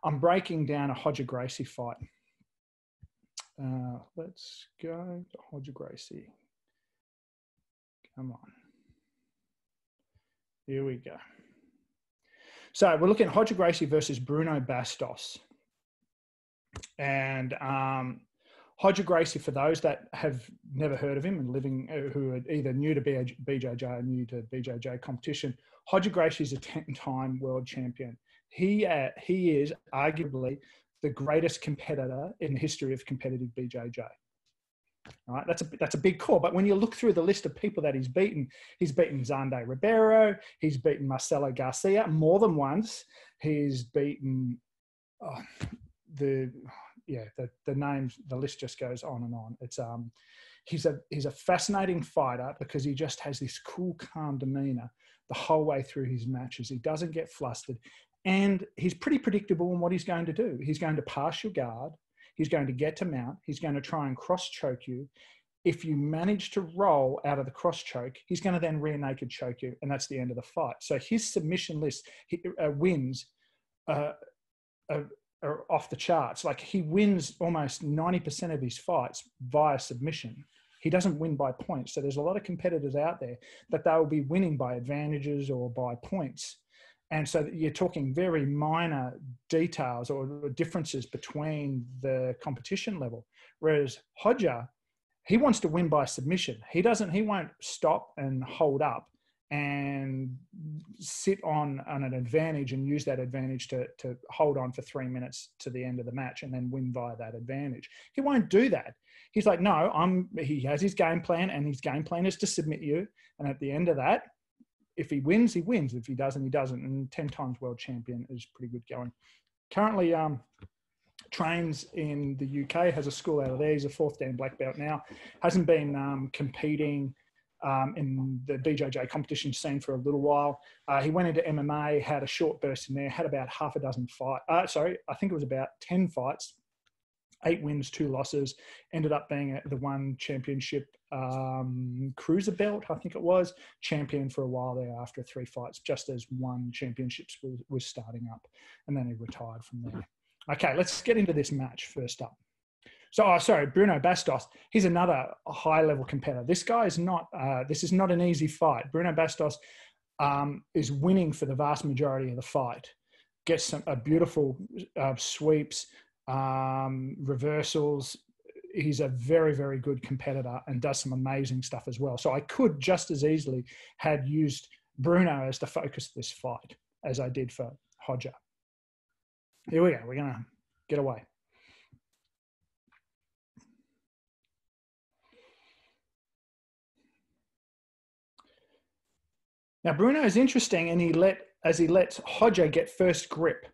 I'm breaking down a Hodger Gracie fight. Let's go to Hodger Gracie. Come on. Here we go. So we're looking at Hodger Gracie versus Bruno Bastos. And Hodger Gracie, for those that have never heard of him and who are either new to BJJ or new to BJJ competition, Hodger Gracie is a 10-time world champion. He is arguably the greatest competitor in the history of competitive BJJ. All right, that's a big call. But when you look through the list of people that he's beaten Xande Ribeiro, he's beaten Marcelo Garcia more than once. He's beaten the names. The list just goes on and on. It's he's a fascinating fighter because he just has this cool, calm demeanor the whole way through his matches. He doesn't get flustered, and he's pretty predictable in what he's going to do. He's going to pass your guard. He's going to get to mount. He's going to try and cross-choke you. If you manage to roll out of the cross-choke, he's going to then rear naked choke you, and that's the end of the fight. So his submission list wins are off the charts. Like, he wins almost 90% of his fights via submission. He doesn't win by points. So there's a lot of competitors out there that they will be winning by advantages or by points. And so you're talking very minor details or differences between the competition level. Whereas Hodger, he wants to win by submission. He won't stop and hold up and sit on an advantage and use that advantage to hold on for 3 minutes to the end of the match and then win via that advantage. He won't do that. He's like, no, he has his game plan, and his game plan is to submit you. And at the end of that, if he wins, he wins. If he doesn't, he doesn't. And 10 times world champion is pretty good going. Currently trains in the UK, has a school out of there. He's a 4th Dan black belt now. Hasn't been competing in the BJJ competition scene for a little while. He went into MMA, had a short burst in there, had about half a dozen fights. I think it was about 10 fights. 8 wins, 2 losses, ended up being the one championship cruiser belt, I think it was, champion for a while there after 3 fights, just as one championships was starting up. And then he retired from there. Okay, let's get into this match first up. So, Bruno Bastos, he's another high-level competitor. This guy is not, this is not an easy fight. Bruno Bastos is winning for the vast majority of the fight. Gets a beautiful sweeps, reversals. He's a very, very good competitor and does some amazing stuff as well. So I could just as easily had used Bruno as the focus of this fight as I did for Hodger. Here we go. We're going to get away. Now, Bruno is interesting, and as he lets Hodger get first grip.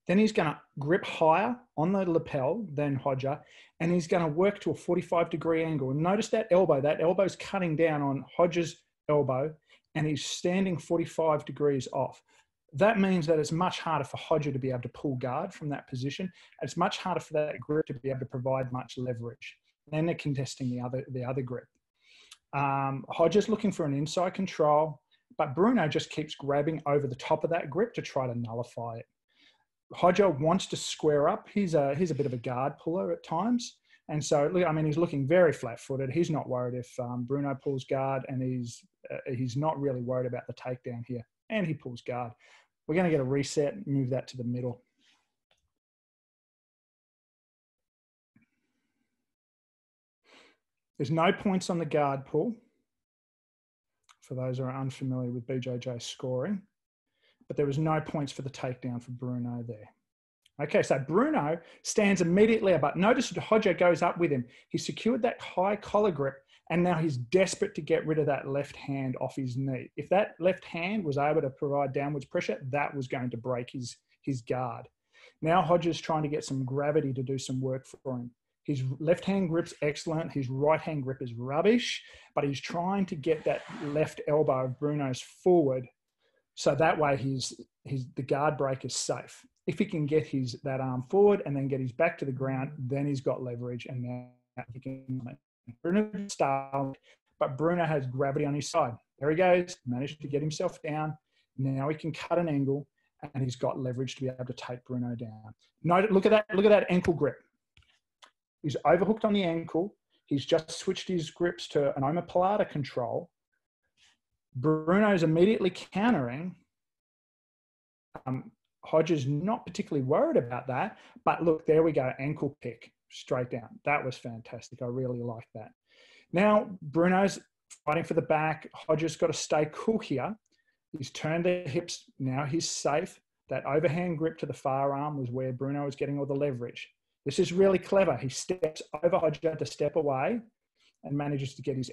Then he's going to grip higher on the lapel than Hodger, and he's going to work to a 45-degree angle. And notice that elbow's cutting down on Hodger's elbow, and he's standing 45 degrees off. That means that it's much harder for Hodger to be able to pull guard from that position. It's much harder for that grip to be able to provide much leverage. Then they're contesting the other grip. Hodger's looking for an inside control, but Bruno just keeps grabbing over the top of that grip to try to nullify it. Hodger wants to square up. He's a bit of a guard puller at times. And so, I mean, he's looking very flat-footed. He's not worried if Bruno pulls guard, and he's not really worried about the takedown here. And he pulls guard. We're going to get a reset and move that to the middle. There's no points on the guard pull, for those who are unfamiliar with BJJ scoring. But there was no points for the takedown for Bruno there. Okay, so Bruno stands immediately up. But notice Hodger goes up with him. He secured that high collar grip, and now he's desperate to get rid of that left hand off his knee. If that left hand was able to provide downwards pressure, that was going to break his guard. Now Hodger's trying to get some gravity to do some work for him. His left hand grip's excellent. His right hand grip is rubbish, but he's trying to get that left elbow of Bruno's forward, so that way the guard break is safe. If he can get that arm forward and then get his back to the ground, then he's got leverage, and now he can. Bruno style, but Bruno has gravity on his side. There he goes, managed to get himself down. Now he can cut an angle, and he's got leverage to be able to take Bruno down. Note, look at that ankle grip. He's overhooked on the ankle. He's just switched his grips to an omoplata control. Bruno's immediately countering. Hodges not particularly worried about that, but look, there we go, ankle pick straight down. That was fantastic. I really like that. Now, Bruno's fighting for the back. Hodges got to stay cool here. He's turned the hips. Now he's safe. That overhand grip to the far arm was where Bruno was getting all the leverage. This is really clever. He steps over Hodger to step away and manages to get his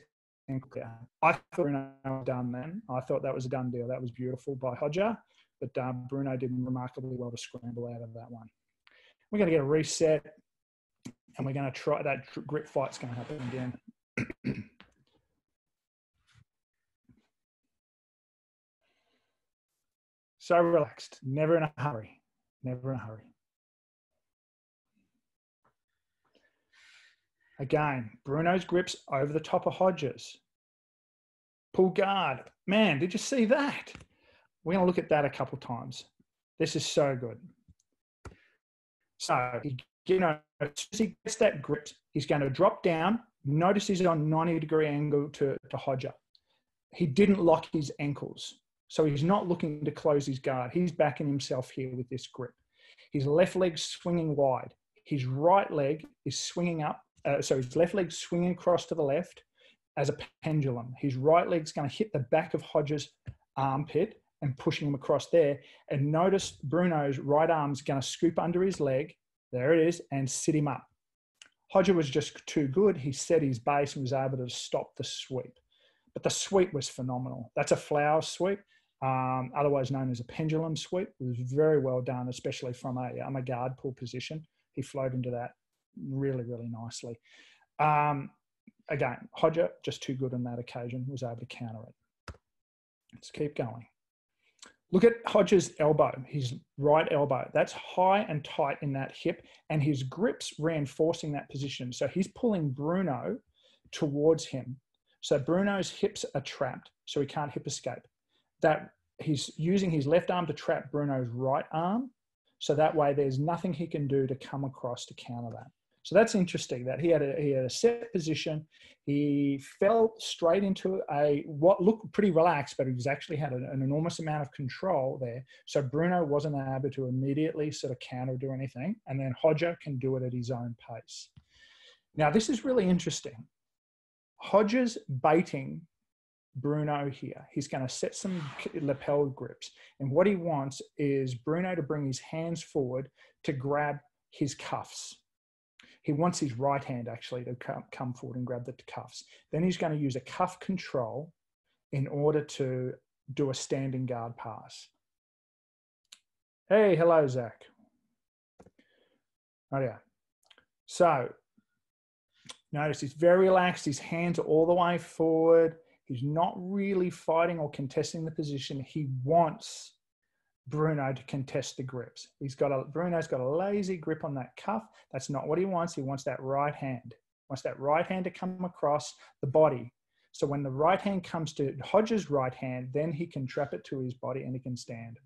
ankle down. I thought Bruno was done then. I thought that was a done deal. That was beautiful by Hodger, but Bruno did remarkably well to scramble out of that one. We're going to get a reset, and we're going to try that grip fight's going to happen again. So relaxed, never in a hurry, never in a hurry. Again, Bruno's grips over the top of Hodges. Pull guard. Man, did you see that? We're going to look at that a couple of times. This is so good. So, you know, as soon as he gets that grip, he's going to drop down. Notice he's on 90-degree angle to Hodger. He didn't lock his ankles. So he's not looking to close his guard. He's backing himself here with this grip. His left leg swinging wide. His right leg is swinging up. So his left leg swinging across to the left as a pendulum. His right leg's going to hit the back of Hodges' armpit and pushing him across there. And notice Bruno's right arm's going to scoop under his leg. There it is, and sit him up. Hodger was just too good. He set his base and was able to stop the sweep. But the sweep was phenomenal. That's a flower sweep, otherwise known as a pendulum sweep. It was very well done, especially from a guard pull position. He flowed into that really, really nicely. Again, Hodger, just too good on that occasion, was able to counter it. Let's keep going. Look at Hodges' elbow, his right elbow. That's high and tight in that hip, and his grip's reinforcing that position. So he's pulling Bruno towards him. So Bruno's hips are trapped, so he can't hip escape. That he's using his left arm to trap Bruno's right arm, so that way there's nothing he can do to come across to counter that. So that's interesting that he had a set position. He fell straight into what looked pretty relaxed, but he's actually had an enormous amount of control there. So Bruno wasn't able to immediately sort of counter do anything. And then Hodger can do it at his own pace. Now, this is really interesting. Hodger's baiting Bruno here. He's going to set some lapel grips. And what he wants is Bruno to bring his hands forward to grab his cuffs. He wants his right hand actually to come forward and grab the cuffs. Then he's going to use a cuff control in order to do a standing guard pass. Hey, hello, Zach. Oh, yeah. So notice he's very relaxed. His hands are all the way forward. He's not really fighting or contesting the position. He wants Bruno to contest the grips. Bruno's got a lazy grip on that cuff. That's not what he wants. He wants that right hand. He wants that right hand to come across the body. So when the right hand comes to Hodges' right hand, then he can trap it to his body and he can stand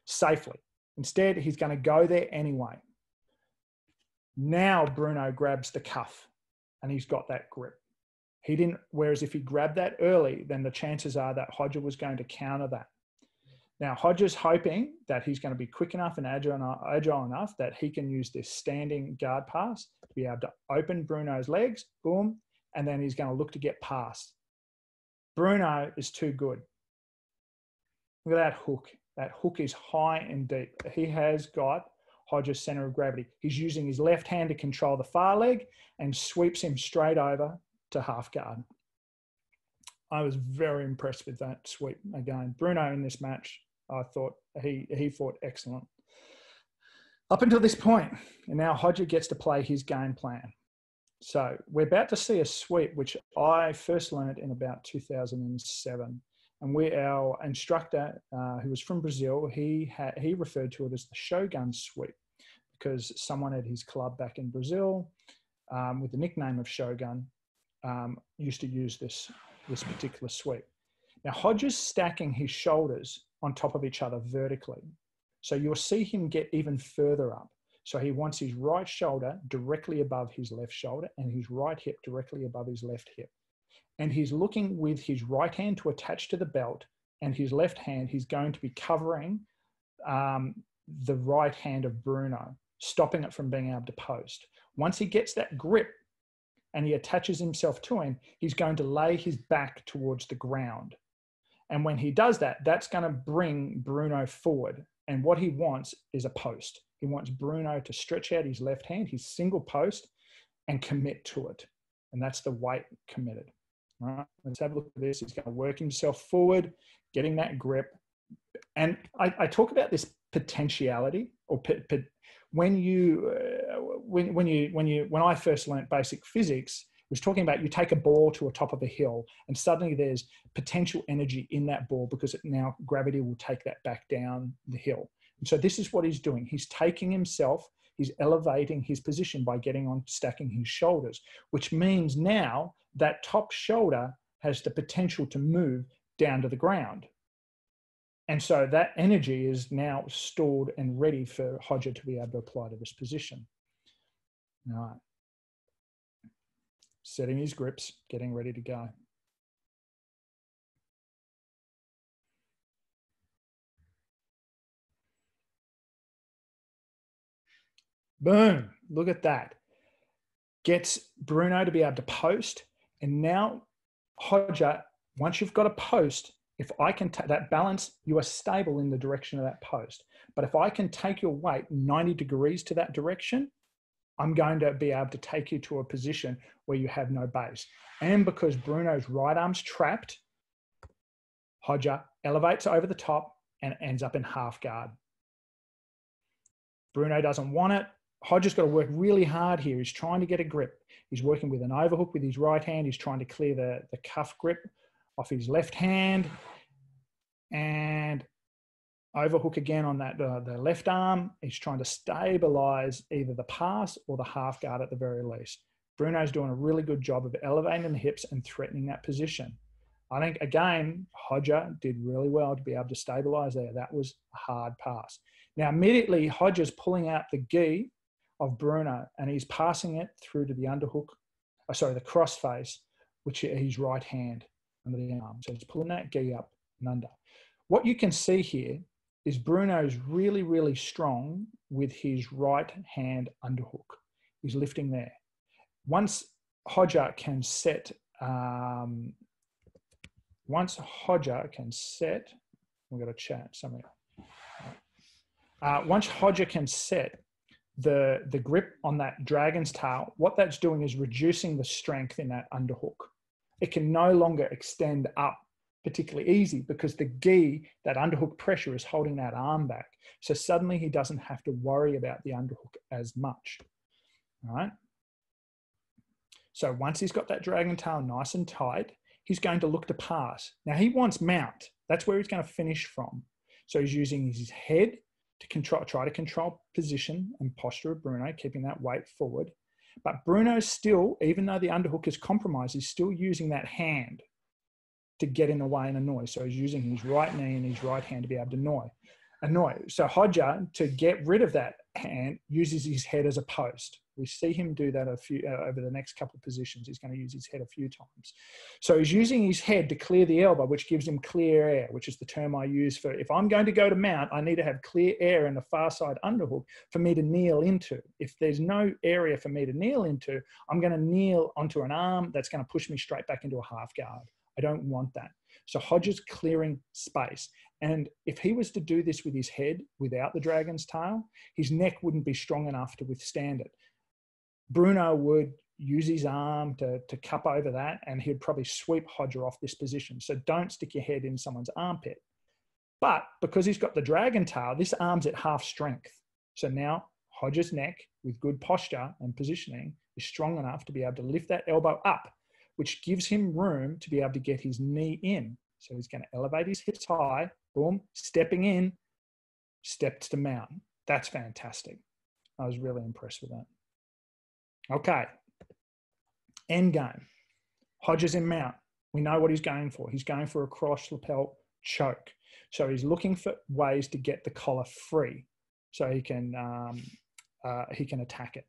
safely. Instead, he's going to go there anyway. Now Bruno grabs the cuff and he's got that grip. He didn't, whereas if he grabbed that early, then the chances are that Hodger was going to counter that. Now, Hodger's hoping that he's going to be quick enough and agile enough that he can use this standing guard pass to be able to open Bruno's legs, boom, and then he's going to look to get past. Bruno is too good. Look at that hook. That hook is high and deep. He has got Hodges' center of gravity. He's using his left hand to control the far leg and sweeps him straight over to half guard. I was very impressed with that sweep again. Bruno in this match, I thought he fought excellent. Up until this point, and now Hodger gets to play his game plan. So we're about to see a sweep, which I first learned in about 2007. And our instructor, who was from Brazil, he referred to it as the Shogun sweep because someone at his club back in Brazil with the nickname of Shogun used to use this particular sweep. Now, Hodger's stacking his shoulders on top of each other vertically. So you'll see him get even further up. So he wants his right shoulder directly above his left shoulder and his right hip directly above his left hip. And he's looking with his right hand to attach to the belt, and his left hand, he's going to be covering the right hand of Bruno, stopping it from being able to post. Once he gets that grip and he attaches himself to him, he's going to lay his back towards the ground. And when he does that, that's going to bring Bruno forward. And what he wants is a post. He wants Bruno to stretch out his left hand, his single post, and commit to it. And that's the weight committed. All right, let's have a look at this. He's going to work himself forward, getting that grip. And I talk about this potentiality, or when I first learned basic physics, it was talking about you take a ball to the top of a hill and suddenly there's potential energy in that ball because now gravity will take that back down the hill. And so this is what he's doing. He's taking himself, he's elevating his position by getting on, stacking his shoulders, which means now that top shoulder has the potential to move down to the ground. And so that energy is now stored and ready for Hodja to be able to apply to this position. All right. Setting his grips, getting ready to go. Boom, look at that. Gets Bruno to be able to post. And now Hodja, once you've got a post, if I can take that balance, you are stable in the direction of that post. But if I can take your weight 90 degrees to that direction, I'm going to be able to take you to a position where you have no base. And because Bruno's right arm's trapped, Hodja elevates over the top and ends up in half guard. Bruno doesn't want it. Hodja's got to work really hard here. He's trying to get a grip. He's working with an overhook with his right hand. He's trying to clear the cuff grip off his left hand, and overhook again on that the left arm. He's trying to stabilize either the pass or the half guard at the very least. Bruno's doing a really good job of elevating the hips and threatening that position. I think, again, Hodja did really well to be able to stabilize there. That was a hard pass. Now, immediately, Hodja's pulling out the gi of Bruno, and he's passing it through to the underhook, the crossface, which is his right hand under the arm. So he's pulling that gi up and under. What you can see here is Bruno's really, really strong with his right hand underhook. He's lifting there. Once Hodja can set, we've got a chat somewhere. Once Hodja can set the grip on that dragon's tail, what that's doing is reducing the strength in that underhook. It can no longer extend up particularly easy because the gi, that underhook pressure, is holding that arm back. So suddenly he doesn't have to worry about the underhook as much. All right. So once he's got that dragon tail nice and tight, he's going to look to pass. Now he wants mount. That's where he's going to finish from. So he's using his head to try to control position and posture of Bruno, keeping that weight forward. But Bruno's still, even though the underhook is compromised, he's still using that hand to get in the way and annoy. So he's using his right knee and his right hand to be able to annoy. So Hodja, to get rid of that hand, uses his head as a post. We see him do that over the next couple of positions. He's going to use his head a few times. So he's using his head to clear the elbow, which gives him clear air, which is the term I use for if I'm going to go to mount, I need to have clear air in the far side underhook for me to kneel into. If there's no area for me to kneel into, I'm going to kneel onto an arm that's going to push me straight back into a half guard. I don't want that. So Hodja's clearing space. And if he was to do this with his head without the dragon's tail, his neck wouldn't be strong enough to withstand it. Bruno would use his arm to cup over that, and he'd probably sweep Hodja off this position. So don't stick your head in someone's armpit. But because he's got the dragon tail, this arm's at half strength. So now Hodja's neck, with good posture and positioning, is strong enough to be able to lift that elbow up, which gives him room to be able to get his knee in. So he's going to elevate his hips high, boom, stepping in, steps to mount. That's fantastic. I was really impressed with that. Okay, end game. Hodja's in mount. We know what he's going for. He's going for a cross lapel choke. So he's looking for ways to get the collar free so he can attack it.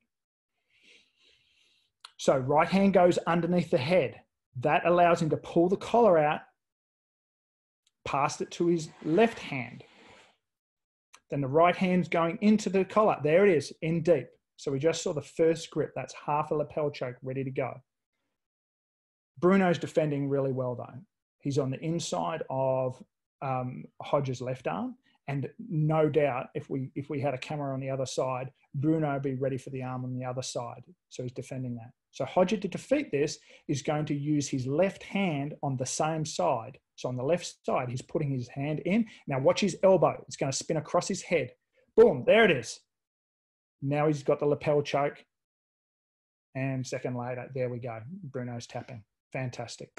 So right hand goes underneath the head. That allows him to pull the collar out, past it to his left hand. Then the right hand's going into the collar. There it is, in deep. So we just saw the first grip. That's half a lapel choke ready to go. Bruno's defending really well though. He's on the inside of Hodge's left arm. And no doubt, if we had a camera on the other side, Bruno would be ready for the arm on the other side. So he's defending that. So Hodge, to defeat this, is going to use his left hand on the same side. So on the left side, he's putting his hand in. Now watch his elbow. It's going to spin across his head. Boom, there it is. Now he's got the lapel choke. And second later, there we go. Bruno's tapping. Fantastic.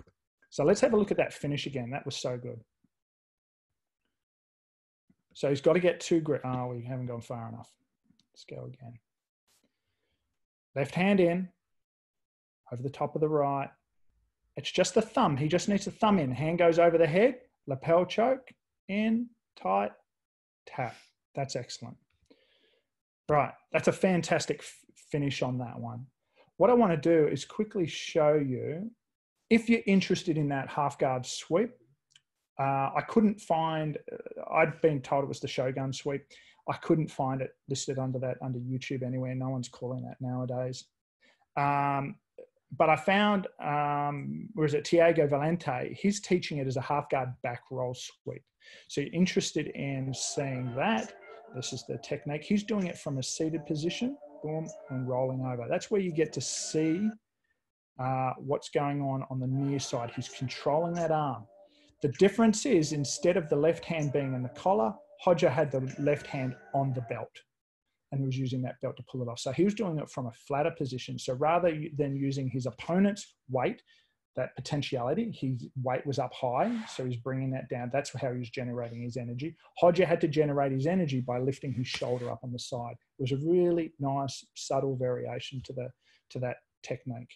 So let's have a look at that finish again. That was so good. So he's got to get 2 grip. Oh, we haven't gone far enough. Let's go again. Left hand in, over the top of the right. It's just the thumb. He just needs the thumb in. Hand goes over the head, lapel choke, in, tight, tap. That's excellent. Right, that's a fantastic finish on that one. What I want to do is quickly show you, if you're interested in that half guard sweep, I couldn't find, I'd been told it was the Shogun sweep. I couldn't find it listed under YouTube anywhere. No one's calling that nowadays. But I found, Tiago Valente, he's teaching it as a half guard back roll sweep. So you're interested in seeing that. This is the technique. He's doing it from a seated position, boom, and rolling over. That's where you get to see what's going on the near side. He's controlling that arm. The difference is, instead of the left hand being in the collar, Hodge had the left hand on the belt and was using that belt to pull it off. So he was doing it from a flatter position. So rather than using his opponent's weight, that potentiality, his weight was up high, so he's bringing that down. That's how he was generating his energy. Hodge had to generate his energy by lifting his shoulder up on the side. It was a really nice, subtle variation to that technique.